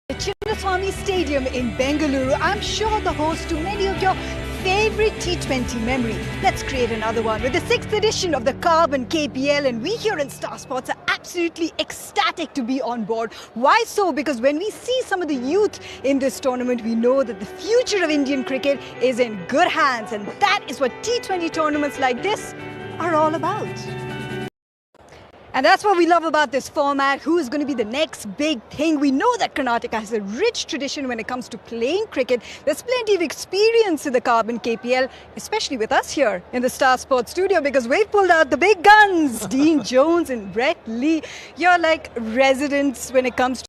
The Chinnaswamy Stadium in Bengaluru, I'm sure the host to many of your favorite T20 memories. Let's create another one with the 6th edition of the Carbon KPL, and we here in Star Sports are absolutely ecstatic to be on board. Why so? Because when we see some of the youth in this tournament, we know that the future of Indian cricket is in good hands, and that is what T20 tournaments like this are all about. And that's what we love about this format. Who is going to be the next big thing? We know that Karnataka has a rich tradition when it comes to playing cricket. There's plenty of experience in the Carbon KPL, especially with us here in the Star Sports studio, because we've pulled out the big guns. Dean Jones and Brett Lee. You're like residents when it comes to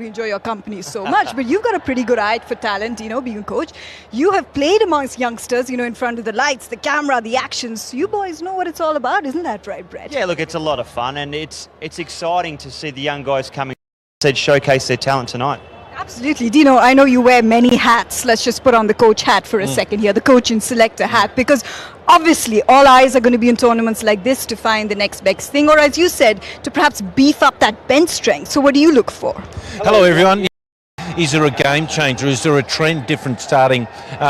we enjoy your company so much, but you've got a pretty good eye for talent, being a coach. You have played amongst youngsters, in front of the lights, the camera, the actions. You boys know what it's all about, isn't that right, Brett? Yeah, look, it's a lot of fun, and it's exciting to see the young guys coming to showcase their talent tonight. Absolutely. Dino, I know you wear many hats. Let's just put on the coach hat for a second here, the coach and selector hat, because obviously all eyes are going to be in tournaments like this to find the next best thing, or as you said, to perhaps beef up that bench strength. So what do you look for? Hello everyone. Is there a game changer? Is there a trend different starting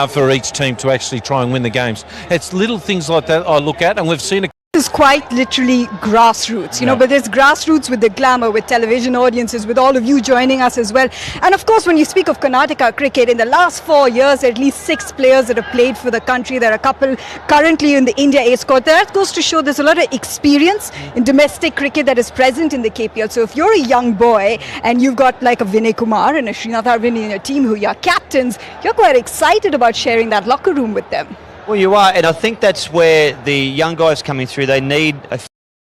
for each team to actually try and win the games? It's little things like that I look at, and we've seen This is quite literally grassroots, but there's grassroots with the glamour, with television audiences, with all of you joining us as well. And of course, when you speak of Karnataka cricket, in the last 4 years, at least 6 players that have played for the country. There are a couple currently in the India A squad. That goes to show there's a lot of experience in domestic cricket that is present in the KPL. So if you're a young boy and you've got like a Vinay Kumar and a Srinath Arvind in your team who are captains, you're quite excited about sharing that locker room with them. Well, you are, and I think that's where the young guys coming through, they need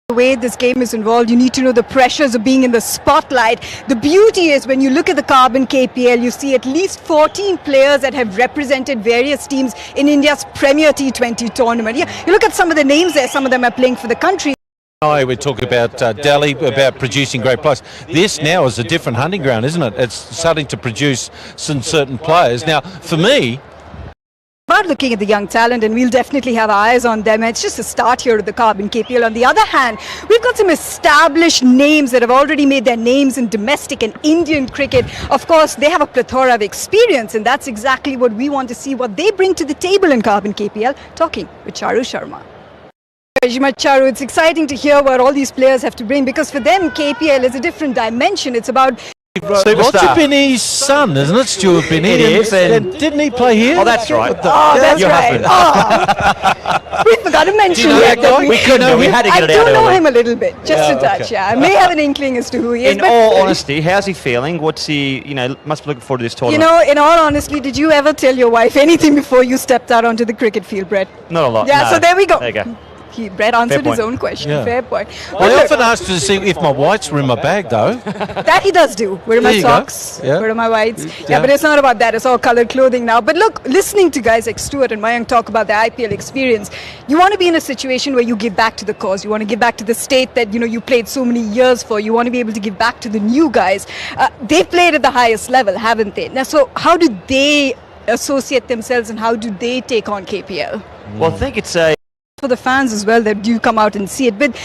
the way this game is involved, you need to know the pressures of being in the spotlight. The beauty is when you look at the Carbon KPL, you see at least 14 players that have represented various teams in India's premier T20 tournament. You look at some of the names there, some of them are playing for the country. we talk about Delhi, about producing great players. This now is a different hunting ground, isn't it? It's starting to produce some certain players. Now, for me, about looking at the young talent, and we'll definitely have eyes on them. It's just a start here at the Carbon KPL. On the other hand, we've got some established names that have already made their names in domestic and Indian cricket. Of course, they have a plethora of experience, and that's exactly what we want to see, what they bring to the table in Carbon KPL. Talking with Charu Sharma. Charu, it's exciting to hear what all these players have to bring, because for them, KPL is a different dimension. It's about Roger Binney's son, isn't it? Stuart Binney. It is. And didn't he play here? Oh, that's right. That's Your right. husband. We forgot to mention Do you know that guy? We couldn't. We had to get it out I do know early. him a little bit, just a touch. okay. Yeah, I may have an inkling as to who he is. In all honesty, how's he feeling? What's he, must be looking forward to this tournament? In all honesty, did you ever tell your wife anything before you stepped out onto the cricket field, Brett? Not a lot. Yeah, no. so there we go. There you go. Brett answered his point. own question. Yeah. Fair point. Well, I often ask to see if my whites were in my bag, though. That he does do. Where are my There you go. socks? Yeah. Where are my whites? Yeah. Yeah, but it's not about that. It's all coloured clothing now. But look, listening to guys like Stuart and Mayanti talk about the IPL experience, you want to be in a situation where you give back to the cause. You want to give back to the state that, you played so many years for. You want to be able to give back to the new guys. They played at the highest level, haven't they? Now, so how do they associate themselves and how do they take on KPL? Well, I think it's a... For the fans as well that do come out and see it, but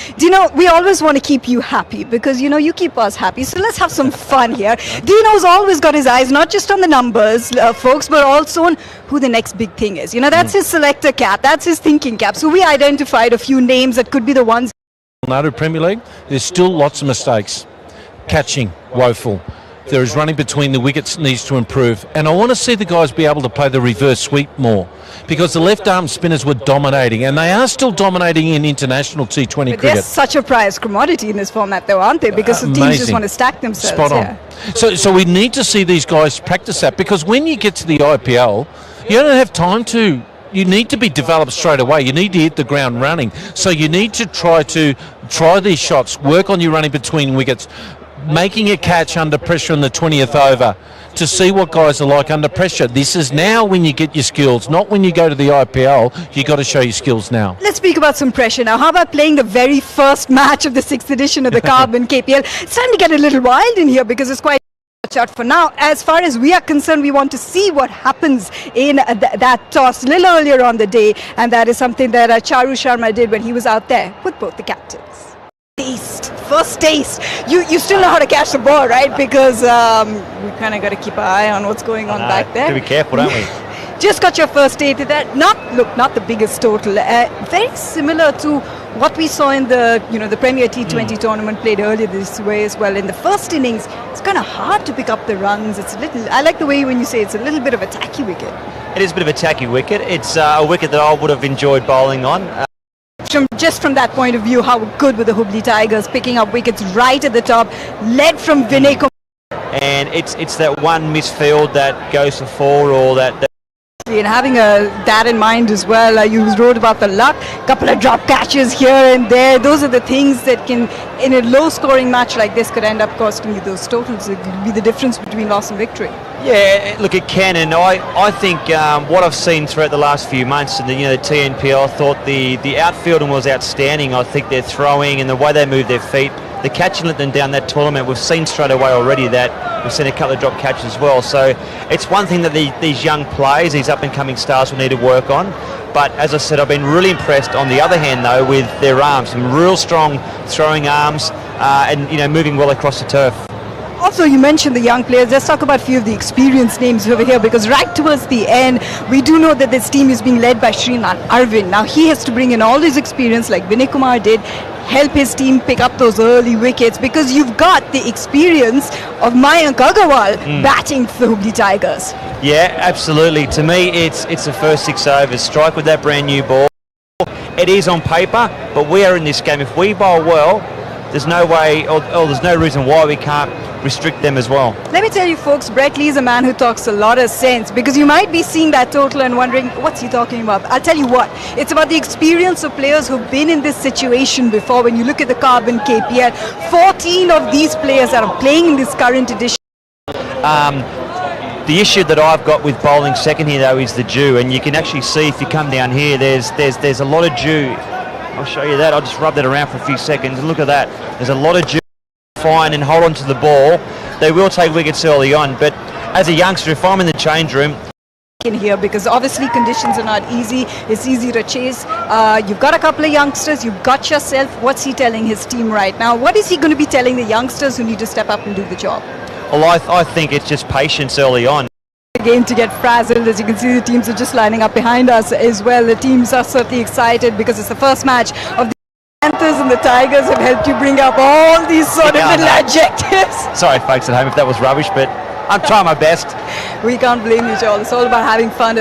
we always want to keep you happy, because you keep us happy, so let's have some fun here. Dino's always got his eyes not just on the numbers, folks, but also on who the next big thing is. That's his selector cap, that's his thinking cap. So we identified a few names that could be the ones. Premier League, there's still lots of mistakes. Catching, woeful. There is running between the wickets needs to improve, and I want to see the guys be able to play the reverse sweep more, because the left arm spinners were dominating, and they are still dominating in international T20 But they're cricket. such a prized commodity in this format though, aren't they? Because the teams just Amazing. want to stack themselves. Spot on. Yeah. So we need to see these guys practice that, because when you get to the IPL, you don't have time to. You need to be developed straight away. You need to hit the ground running. So you need to try these shots, work on your running between wickets, making a catch under pressure in the 20th over, to see what guys are like under pressure. This is now when you get your skills, not when you go to the IPL. You got to show your skills now. Let's speak about some pressure now. How about playing the very first match of the 6th edition of the Carbon KPL? It's time to get a little wild in here, because it's quite out for now. As far as we are concerned, we want to see what happens in that toss a little earlier on the day, and that is something that Charu Sharma did when he was out there with both the captains. East first taste. You still know how to catch the ball, right? Because we kind of got to keep an eye on what's going on back there. Got to be careful, don't we? Just got your first taste of that. Not the biggest total. Very similar to what we saw in the Premier T20 tournament played earlier this way as well. In the first innings, it's kind of hard to pick up the runs. It's a little. I like the way when you say it's a little bit of a tacky wicket. It is a bit of a tacky wicket. It's a wicket that I would have enjoyed bowling on. From that point of view, how good were the Hubli Tigers picking up wickets right at the top, led from Vinay Kumar. And it's that one misfield that goes for four, or that And having that in mind as well, you wrote about the luck, couple of drop catches here and there. Those are the things that can, in a low-scoring match like this, could end up costing you those totals. It could be the difference between loss and victory. Yeah, look, it can, and I think what I've seen throughout the last few months in the TNPL, I thought the outfielding was outstanding. I think their throwing and the way they move their feet, the catching let them down that tournament, we've seen straight away already that we've seen a couple of drop catches as well. So it's one thing that these young players, these up-and-coming stars will need to work on. But as I said, I've been really impressed on the other hand, though, with their arms, some real strong throwing arms and moving well across the turf. Also, you mentioned the young players. Let's talk about a few of the experienced names over here, because right towards the end, we do know that this team is being led by Srinath Arvind. Now, he has to bring in all his experience like Vinay Kumar did, help his team pick up those early wickets, because you've got the experience of Mayank Agarwal batting for the Hubli Tigers. Yeah, absolutely. To me, it's the first 6 overs. Strike with that brand new ball. It is on paper, but we are in this game. If we bowl well, there's no way, or there's no reason why we can't restrict them as well. Let me tell you folks, Brett Lee is a man who talks a lot of sense, because you might be seeing that total and wondering, what's he talking about? I'll tell you what, it's about the experience of players who've been in this situation before. When you look at the Carbon KPL, 14 of these players are playing in this current edition. The issue that I've got with bowling second here, though, is the dew, and you can actually see if you come down here, there's a lot of dew. I'll show you that. I'll just rub that around for a few seconds. Look at that. There's a lot of dew. Fine and hold on to the ball. They will take wickets early on, but as a youngster, if I'm in the change room, in here, because obviously conditions are not easy. It's easy to chase. You've got a couple of youngsters. You've got yourself. What's he telling his team right now? What is he going to be telling the youngsters who need to step up and do the job? Well, I think it's just patience early on. Game to get frazzled. As you can see, the teams are just lining up behind us as well. The teams are certainly excited because it's the first match of the Panthers, and the Tigers have helped you bring up all these sort of little adjectives. Sorry folks at home if that was rubbish, but I'm trying my best. We can't blame you, Joel. It's all about having fun.